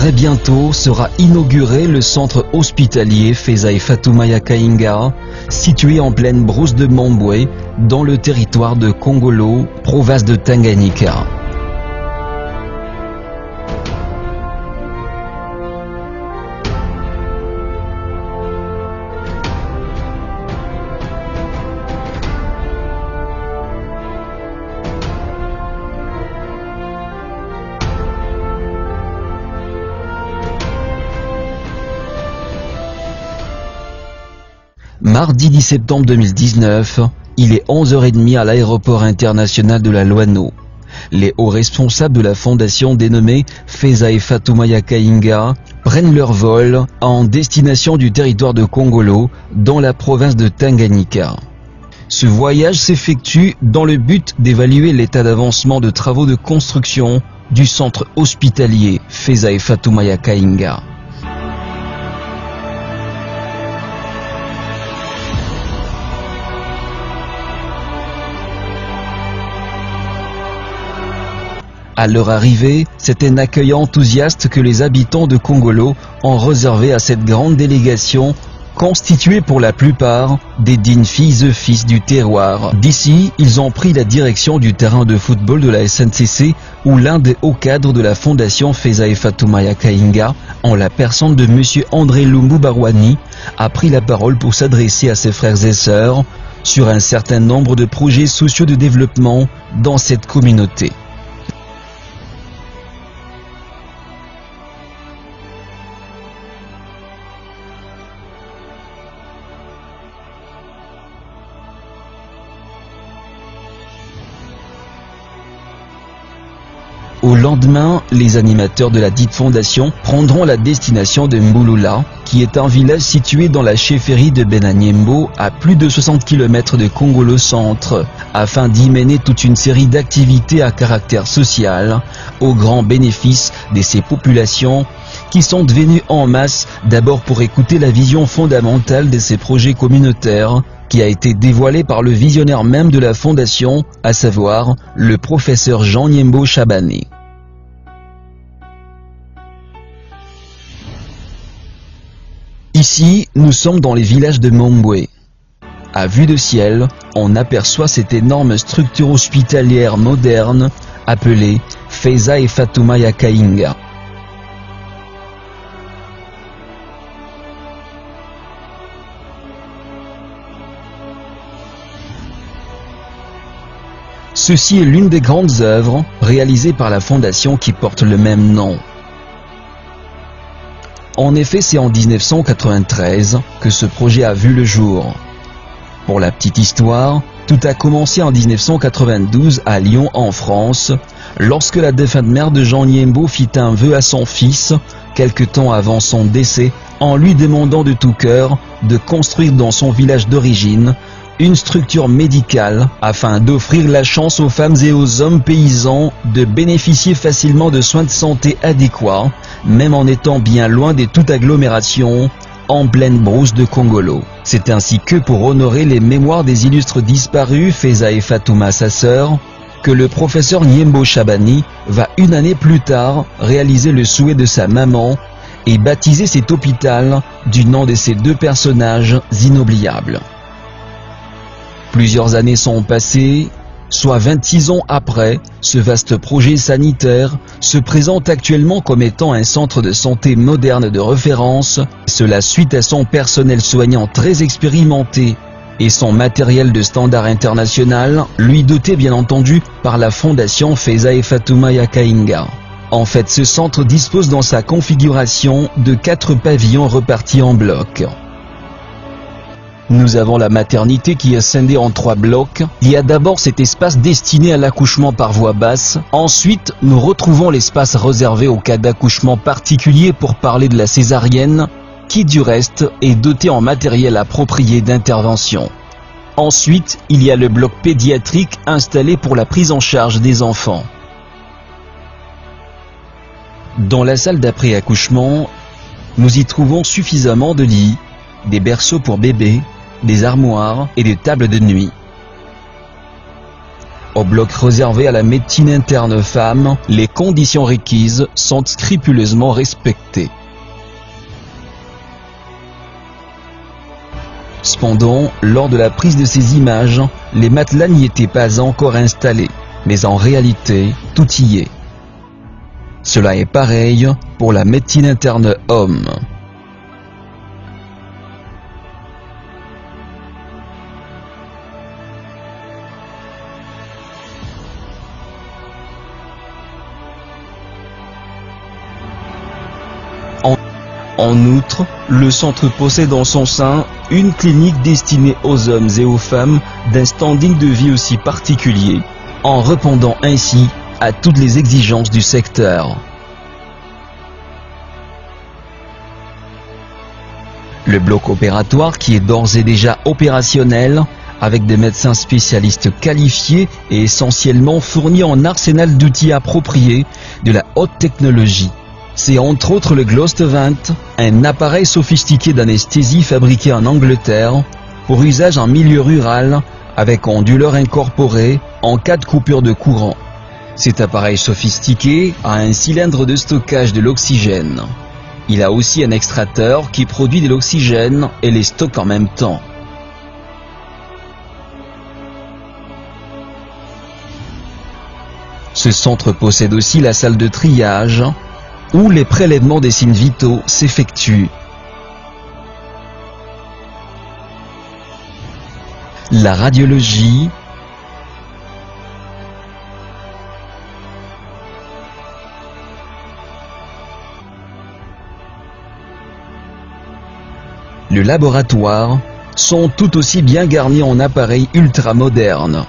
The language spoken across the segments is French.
Très bientôt sera inauguré le centre hospitalier Feza Fatoumata Kainga, situé en pleine brousse de Mombwe, dans le territoire de Kongolo, province de Tanganyika. Mardi 10 septembre 2019, il est 11h30 à l'aéroport international de la Loano. Les hauts responsables de la fondation dénommée Feza Fatoumata Kainga prennent leur vol en destination du territoire de Kongolo, dans la province de Tanganyika. Ce voyage s'effectue dans le but d'évaluer l'état d'avancement de travaux de construction du centre hospitalier Feza Fatoumata Kainga. À leur arrivée, c'est un accueil enthousiaste que les habitants de Kongolo ont réservé à cette grande délégation, constituée pour la plupart des dignes filles et fils du terroir. D'ici, ils ont pris la direction du terrain de football de la SNCC, où l'un des hauts cadres de la fondation Feza Fatoumata Kainga, en la personne de M. André Lumbu Barwani, a pris la parole pour s'adresser à ses frères et sœurs sur un certain nombre de projets sociaux de développement dans cette communauté. Au lendemain, les animateurs de la dite fondation prendront la destination de Mbulula, qui est un village situé dans la chefferie de Benanyembo, à plus de 60 km de Kongolo Centre, afin d'y mener toute une série d'activités à caractère social, au grand bénéfice de ces populations qui sont devenues en masse, d'abord pour écouter la vision fondamentale de ces projets communautaires, qui a été dévoilé par le visionnaire même de la fondation, à savoir le professeur Jean Niembo Chabane. Ici, nous sommes dans les villages de Mombwe. À vue de ciel, on aperçoit cette énorme structure hospitalière moderne appelée Feza Fatoumata Kainga. Ceci est l'une des grandes œuvres réalisées par la fondation qui porte le même nom. En effet, c'est en 1993 que ce projet a vu le jour. Pour la petite histoire, tout a commencé en 1992 à Lyon en France, lorsque la défunte mère de Jean Niembo fit un vœu à son fils, quelque temps avant son décès, en lui demandant de tout cœur de construire dans son village d'origine une structure médicale afin d'offrir la chance aux femmes et aux hommes paysans de bénéficier facilement de soins de santé adéquats, même en étant bien loin de toute agglomération, en pleine brousse de Kongolo. C'est ainsi que pour honorer les mémoires des illustres disparus, Feza Fatouma, sa sœur, que le professeur Niembo Chabane va une année plus tard réaliser le souhait de sa maman et baptiser cet hôpital du nom de ces deux personnages inoubliables. Plusieurs années sont passées, soit 26 ans après, ce vaste projet sanitaire se présente actuellement comme étant un centre de santé moderne de référence, cela suite à son personnel soignant très expérimenté et son matériel de standard international, lui doté bien entendu par la fondation Feza Fatoumata Kainga. En fait, ce centre dispose dans sa configuration de 4 pavillons repartis en blocs. Nous avons la maternité qui est scindée en 3 blocs. Il y a d'abord cet espace destiné à l'accouchement par voie basse. Ensuite, nous retrouvons l'espace réservé au cas d'accouchement particulier pour parler de la césarienne, qui du reste est doté en matériel approprié d'intervention. Ensuite, il y a le bloc pédiatrique installé pour la prise en charge des enfants. Dans la salle d'après-accouchement, nous y trouvons suffisamment de lits, des berceaux pour bébés, des armoires et des tables de nuit. Au bloc réservé à la médecine interne femme, les conditions requises sont scrupuleusement respectées. Cependant, lors de la prise de ces images, les matelas n'y étaient pas encore installés, mais en réalité, tout y est. Cela est pareil pour la médecine interne homme. En outre, le centre possède en son sein une clinique destinée aux hommes et aux femmes d'un standing de vie aussi particulier, en répondant ainsi à toutes les exigences du secteur. Le bloc opératoire qui est d'ores et déjà opérationnel, avec des médecins spécialistes qualifiés et essentiellement fournis en arsenal d'outils appropriés de la haute technologie. C'est entre autres le Glostovant, un appareil sophistiqué d'anesthésie fabriqué en Angleterre pour usage en milieu rural avec onduleur incorporé en cas de coupure de courant. Cet appareil sophistiqué a un cylindre de stockage de l'oxygène. Il a aussi un extracteur qui produit de l'oxygène et les stocke en même temps. Ce centre possède aussi la salle de triage où les prélèvements des signes vitaux s'effectuent. La radiologie, le laboratoire sont tout aussi bien garnis en appareils ultramodernes.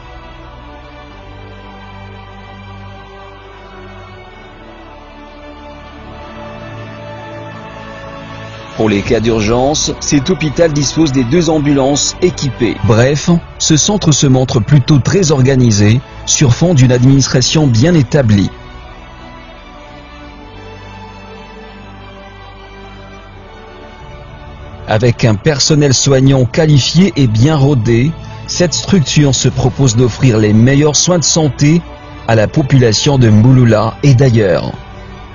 Pour les cas d'urgence, cet hôpital dispose des 2 ambulances équipées. Bref, ce centre se montre plutôt très organisé, sur fond d'une administration bien établie. Avec un personnel soignant qualifié et bien rodé, cette structure se propose d'offrir les meilleurs soins de santé à la population de Mbouloula et d'ailleurs.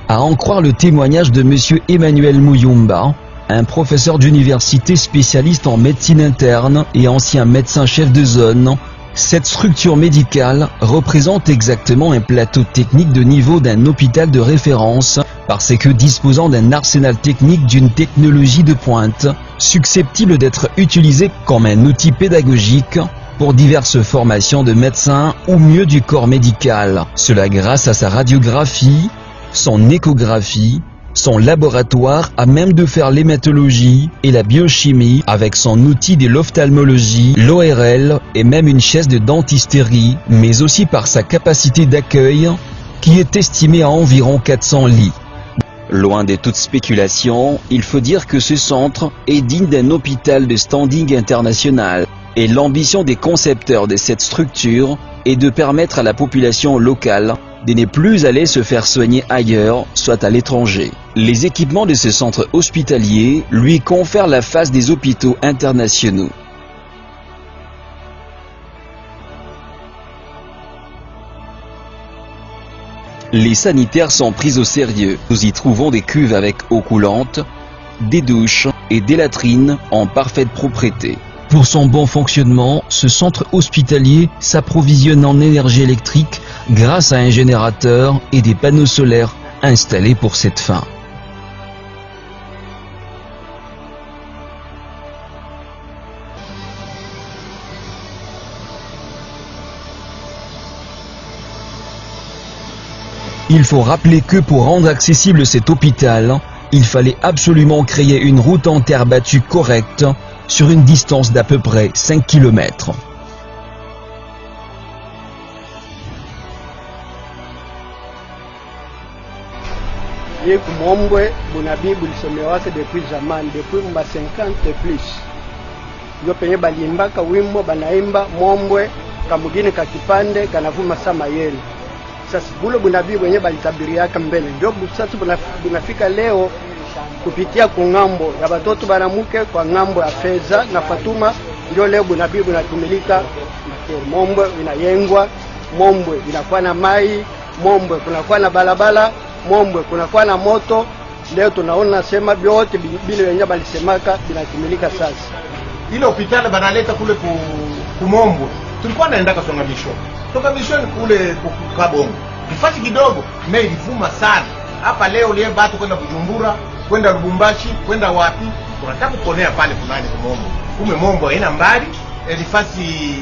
À en croire le témoignage de M. Emmanuel Mouyumba, un professeur d'université spécialiste en médecine interne et ancien médecin-chef de zone, cette structure médicale représente exactement un plateau technique de niveau d'un hôpital de référence parce que disposant d'un arsenal technique d'une technologie de pointe, susceptible d'être utilisé comme un outil pédagogique pour diverses formations de médecins ou mieux du corps médical. Cela grâce à sa radiographie, son échographie, son laboratoire à même de faire l'hématologie et la biochimie avec son outil de l'ophtalmologie, l'ORL et même une chaise de dentisterie, mais aussi par sa capacité d'accueil qui est estimée à environ 400 lits. Loin de toute spéculation, il faut dire que ce centre est digne d'un hôpital de standing international et l'ambition des concepteurs de cette structure est de permettre à la population locale de ne plus aller se faire soigner ailleurs, soit à l'étranger. Les équipements de ce centre hospitalier lui confèrent la face des hôpitaux internationaux. Les sanitaires sont pris au sérieux. Nous y trouvons des cuves avec eau coulante, des douches et des latrines en parfaite propreté. Pour son bon fonctionnement, ce centre hospitalier s'approvisionne en énergie électrique grâce à un générateur et des panneaux solaires installés pour cette fin. Il faut rappeler que pour rendre accessible cet hôpital, il fallait absolument créer une route en terre battue correcte sur une distance d'à peu près 5 km. Mombwe bunabi bulisomewake depuis zamani, depuis mba 50 plus. Yo penye balimbaka wimbo banaimba Mombwe kamugine kakipande kanavuma sama yele. Sasa bulo bunabi wenye balitabiriaka mbele ndio sasa bunafika leo kupitia kungambo ya batoto banamuke kwa ngambo ya Feza na Fatuma, ndio leo bunabi bunatumilika Mombwe inayengwa Mombwe inakuwa na mai, Mombwe kunakuwa na balabala, Mombwe kunakuwa na moto. Leo tunaona sema vyote bile wenye balisemaka binatimilika sasa. Ile hospitali banaleta kule ku Mombwe. Tulikuwa naenda kasonga mission. Toka mission kule Kabongo. Nifasi kidogo mimi ilivuma sana. Hapa leo lie batu kwenda Bujumbura, kwenda Lubumbashi, kwenda wapi? Tunataka kuponea pale kunani kwa Mombwe. Kume Mombwe haina mbali, nifasi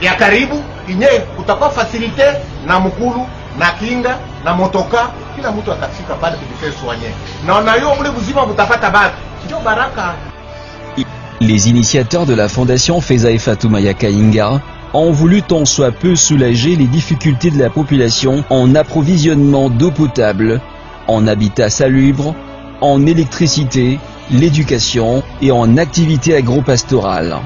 ya karibu, inye kutakuwa facilite na mkulu na kinga na motoka, kila mtu atafika pale kujifesu wenyewe. Na hiyo mle buzima mutapata batu. Ndio baraka. Les initiateurs de la fondation Feza et Fatoumata Kainga ont voulu tant soit peu soulager les difficultés de la population en approvisionnement d'eau potable, en habitat salubre, en électricité, l'éducation et en activités agro-pastorales.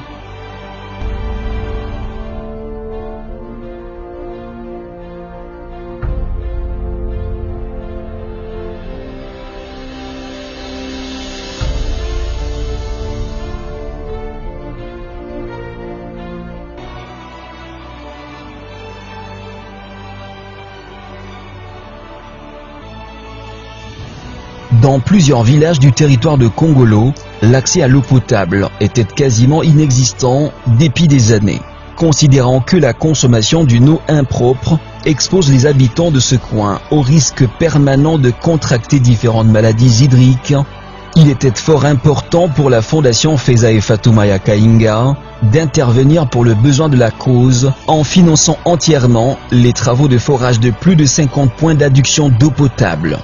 Dans plusieurs villages du territoire de Kongolo, l'accès à l'eau potable était quasiment inexistant dépit des années. Considérant que la consommation d'une eau impropre expose les habitants de ce coin au risque permanent de contracter différentes maladies hydriques, il était fort important pour la fondation Feza et Fatoumata Kainga d'intervenir pour le besoin de la cause en finançant entièrement les travaux de forage de plus de 50 points d'adduction d'eau potable.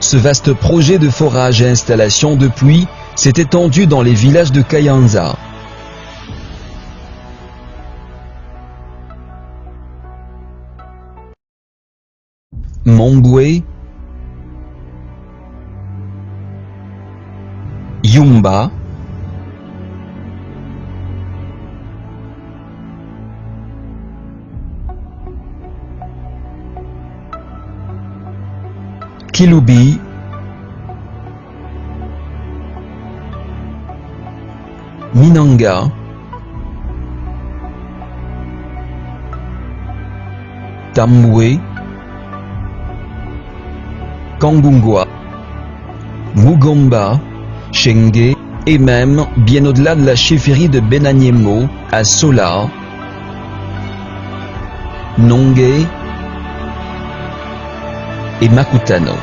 Ce vaste projet de forage et installation de puits s'est étendu dans les villages de Kayanza. Mombwe, Yumba, Kilubi, Minanga, Tambwe, Kambungwa, Mugomba, Chenge et même, bien au-delà de la chefferie de Benanyemo, à Sola, Nongue et Makutano.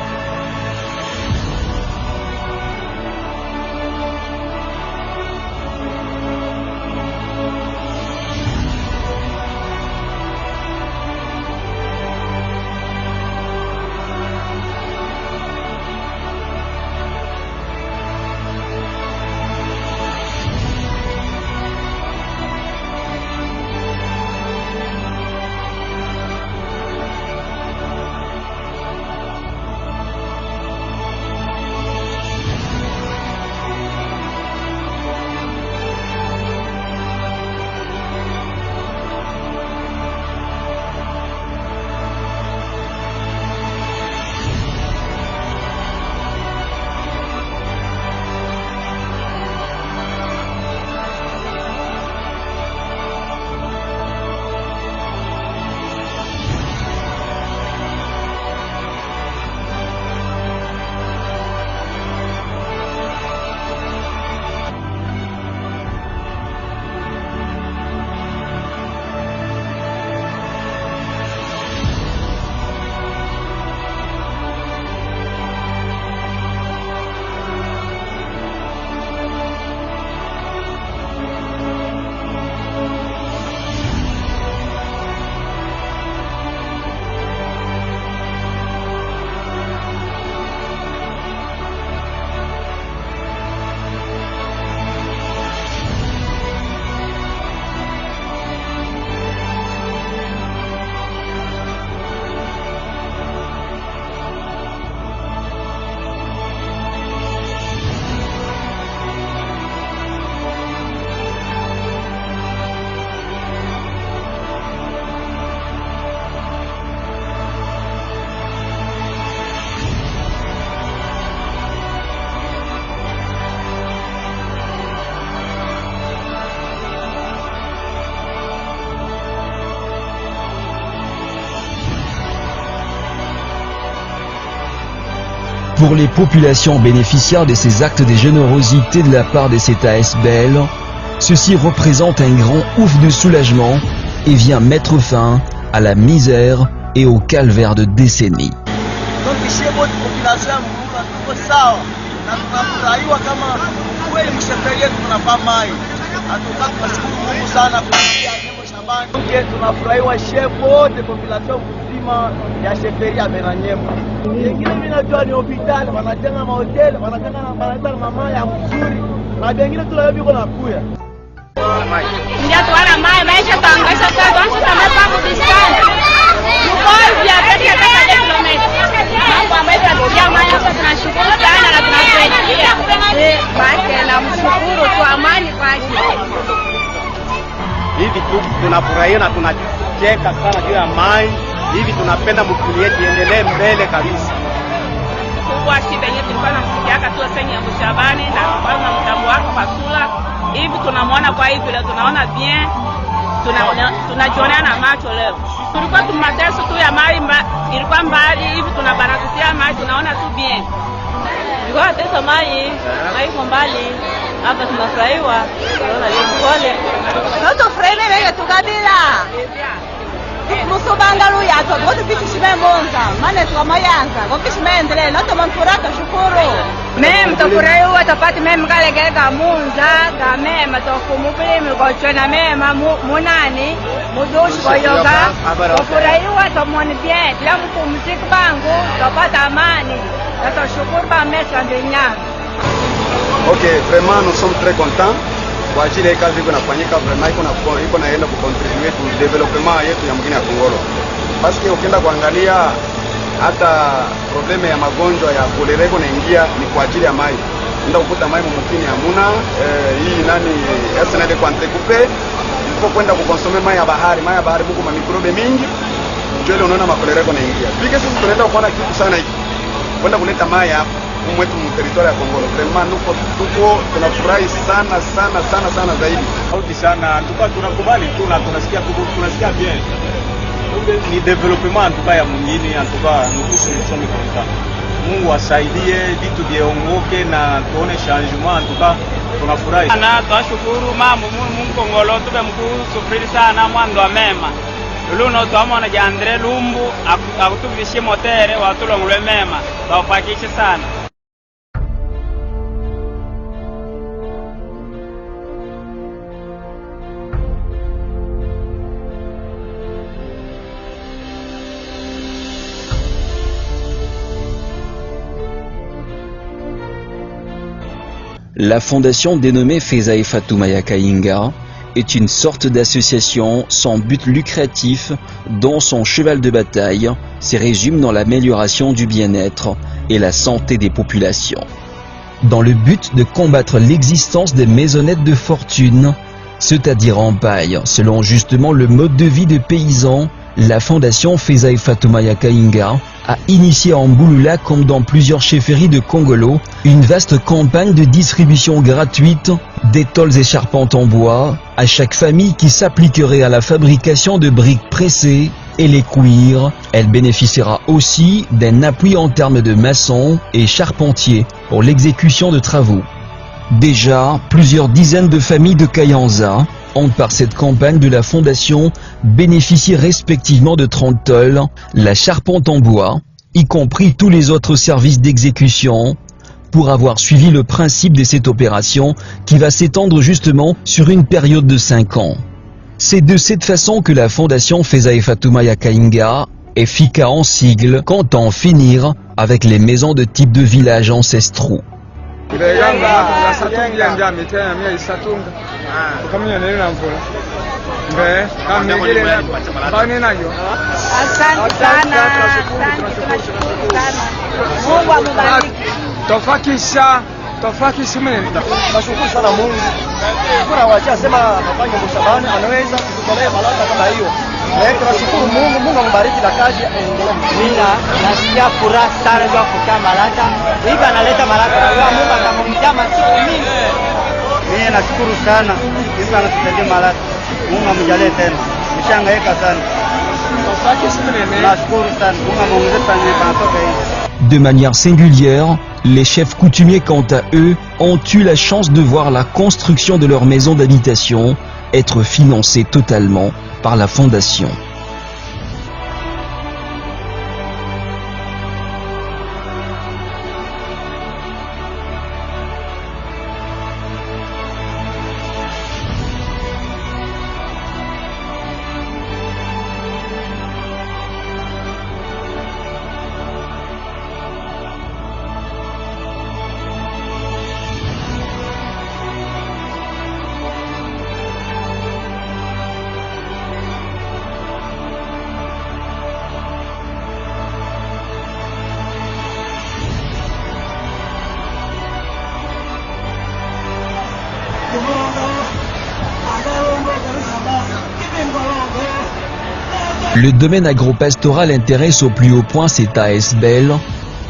Pour les populations bénéficiaires de ces actes de générosité de la part de cet ASBL, ceci représente un grand ouf de soulagement et vient mettre fin à la misère et au calvaire de décennies. Tunafurahiwa shefu wote population mzima ya sheferi ya Beranyema. Wengine mimi najua ni hospitali, wanajenga mahoteli, wanajenga mama ya mzuri. Na wengine tunayobiko na kuya. Ndio tuana maisha tangaisha kwa watu tamepa kudistance. Tuko vya pekee kama kilomita. Mambo ambayo tunatoa maana tunashukuru sana na tunasaidia. Basi na mshukuru kwa amani kwake. Hivi tunafurahia na tunacheka sana juu ya mai. Hivi tunapenda mkuli yetu iendelee mbele kabisa. Kwa shida yetu tulikuwa tunasikiaka tu senye ya Mshabani na kwa mtambo wako Fasula. Hivi tunamwona kwa hivi leo tunaona bien. Tunajionea na macho leo. Tulikuwa tumateso tu ya mai ilikuwa mbali hivi tunabarakutia mai tunaona tu bien. Ilikuwa tesa mai kwa mbali. Hapa tunafurahiwa. Tunaona leo pole. Noto frene wewe tukabila. Musobangalu yato wote vitu shimemonza. Maana tukamayanga. Ngopi shimeendelea. Noto mamfuraka shukuru. Meme tofurahiwa tapati meme kale gega munza ga meme tokumupili mgochona meme munani mudoshi kwa yoga. Tofurahiwa tomoni bien. Kila mpumziki bangu tapata amani. Tutashukuru ba mesa ndenya. Ok, vraiment nous sommes très contents. Kwa ajili ya kazi iko nafanyika vraiment iko naenda kucontribute to development yetu ya mgini ya Kongolo. Basi ukienda kuangalia hata probleme ya magonjwa ya kolera iko naingia ni kwa ajili ya mai. Nenda kukuta mai mumkini hamuna hii nani SND kwante kupe ilikuwa kwenda kukonsome mai ya bahari huko ma mikrobe mingi. Ndio ile unaona makolera iko naingia. Pika sisi tunaenda kuona kitu sana hiki. Kwenda kuleta mai hapa mwetu mu territoire ya Kongolo. Vraiment tuko tunafurahi sana zaidi. Sauti sana, tunakubali tu na tunasikia bien. Ni development tuka ya mwingine antuka nukusu nisome kwa. Mungu asaidie vitu viongoke na tuone changement antuka tunafurahi. Na tunashukuru Mungu Kongolo tube mkuu sufuri sana mwando wa mema. Luno tuamona Jandre Lumbu akutubishie motere watulongwe mema. Tawafakishe sana. La fondation dénommée Fezae Fatoumaya Kainga est une sorte d'association sans but lucratif dont son cheval de bataille se résume dans l'amélioration du bien-être et la santé des populations. Dans le but de combattre l'existence des maisonnettes de fortune, c'est-à-dire en paille, selon justement le mode de vie des paysans, la fondation Fezae Fatoumaya Kainga a initié en Mbouloula comme dans plusieurs chefferies de Kongolo une vaste campagne de distribution gratuite d'étoles et charpentes en bois à chaque famille qui s'appliquerait à la fabrication de briques pressées et les cuirs. Elle bénéficiera aussi d'un appui en termes de maçons et charpentiers pour l'exécution de travaux. Déjà, plusieurs dizaines de familles de Kayanza ont par cette campagne de la fondation bénéficié respectivement de 30 tôles, la charpente en bois, y compris tous les autres services d'exécution, pour avoir suivi le principe de cette opération qui va s'étendre justement sur une période de 5 ans. C'est de cette façon que la fondation Fezae Fatoumaya Kainga est FICA en sigle, compte en finir avec les maisons de type de village ancestraux. Tofaki simeni. Nashukuru sana Mungu. Kuna wacha sema nafanya Mshabani anaweza kutolea baraka kama hiyo. Na tunashukuru Mungu, Mungu ambariki na kazi aendelee. Mimi nasikia furaha sana kwa kukaa Malata. Hivi analeta baraka na Mungu atamjia masiku mingi. Mimi nashukuru sana. Hivi anatutendea Malata. Mungu amjalie tena. Nishangaika sana. Tofaki simeni. Nashukuru sana. Mungu amuongezee tani kanatoka hivi. De manière singulière, les chefs coutumiers, quant à eux, ont eu la chance de voir la construction de leur maison d'habitation être financée totalement par la fondation. Le domaine agropastoral intéresse au plus haut point cette ASBL,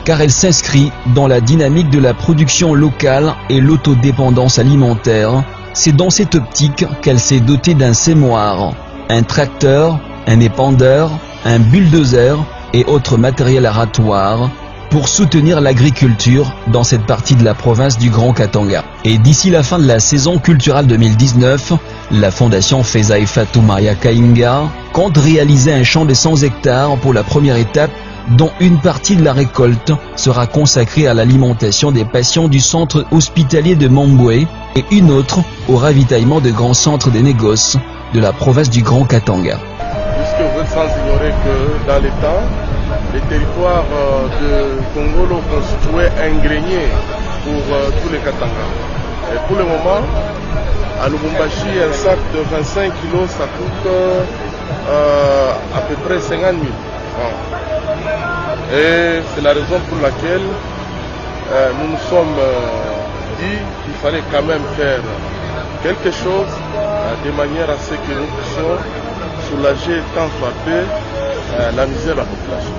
car elle s'inscrit dans la dynamique de la production locale et l'autodépendance alimentaire. C'est dans cette optique qu'elle s'est dotée d'un sémoir, un tracteur, un épandeur, un bulldozer et autres matériels aratoires pour soutenir l'agriculture dans cette partie de la province du Grand Katanga. Et d'ici la fin de la saison culturelle 2019, la fondation Fezai Fatoumata Kainga compte réaliser un champ de 100 hectares pour la première étape, dont une partie de la récolte sera consacrée à l'alimentation des patients du centre hospitalier de Mombwe et une autre au ravitaillement de grands centres de négoces de la province du Grand Katanga. Puisque vous êtes sans ignorer que dans les temps, les territoires de Congolo constituaient un grenier pour tous les Katanga. Et pour le moment, à Lubumbashi, un sac de 25 kg, ça coûte à peu près 50 000 francs. Et c'est la raison pour laquelle nous nous sommes dit qu'il fallait quand même faire quelque chose de manière à ce que nous puissions soulager tant soit peu la misère de la population.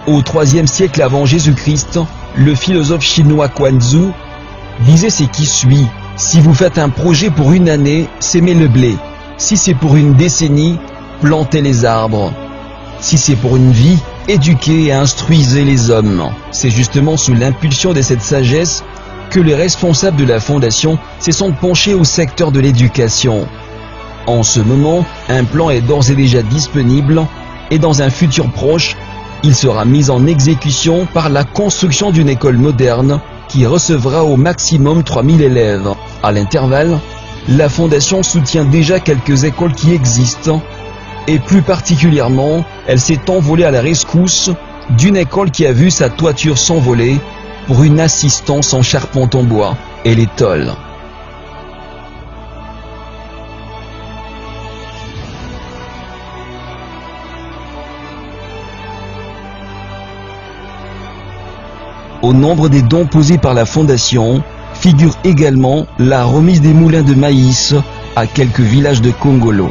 Au IIIe siècle avant Jésus-Christ, le philosophe chinois Quanzhou disait ce qui suit: si vous faites un projet pour une année, sémez le blé. Si c'est pour une décennie, plantez les arbres. Si c'est pour une vie, éduquez et instruisez les hommes. C'est justement sous l'impulsion de cette sagesse que les responsables de la fondation se sont penchés au secteur de l'éducation. En ce moment, un plan est d'ores et déjà disponible et dans un futur proche, il sera mis en exécution par la construction d'une école moderne qui recevra au maximum 3000 élèves. À l'intervalle, la fondation soutient déjà quelques écoles qui existent et plus particulièrement, elle s'est envolée à la rescousse d'une école qui a vu sa toiture s'envoler pour une assistance en charpente en bois et les tôles. Au nombre des dons posés par la fondation figure également la remise des moulins de maïs à quelques villages de Congolo.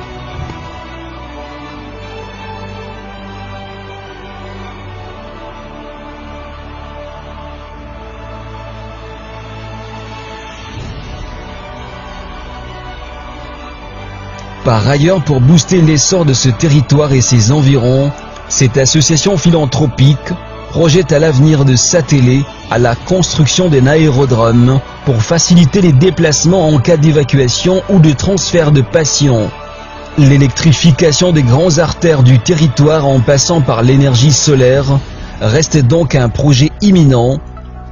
Par ailleurs, pour booster l'essor de ce territoire et ses environs, cette association philanthropique projette à l'avenir de s'atteler à la construction d'un aérodrome pour faciliter les déplacements en cas d'évacuation ou de transfert de patients. L'électrification des grandes artères du territoire en passant par l'énergie solaire reste donc un projet imminent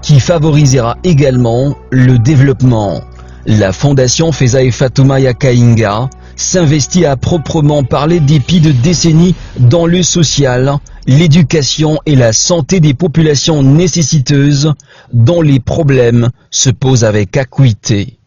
qui favorisera également le développement. La fondation Fezai Fatoumata Kainga s'investit à proprement parler dépit de décennies dans le social, l'éducation et la santé des populations nécessiteuses dont les problèmes se posent avec acuité.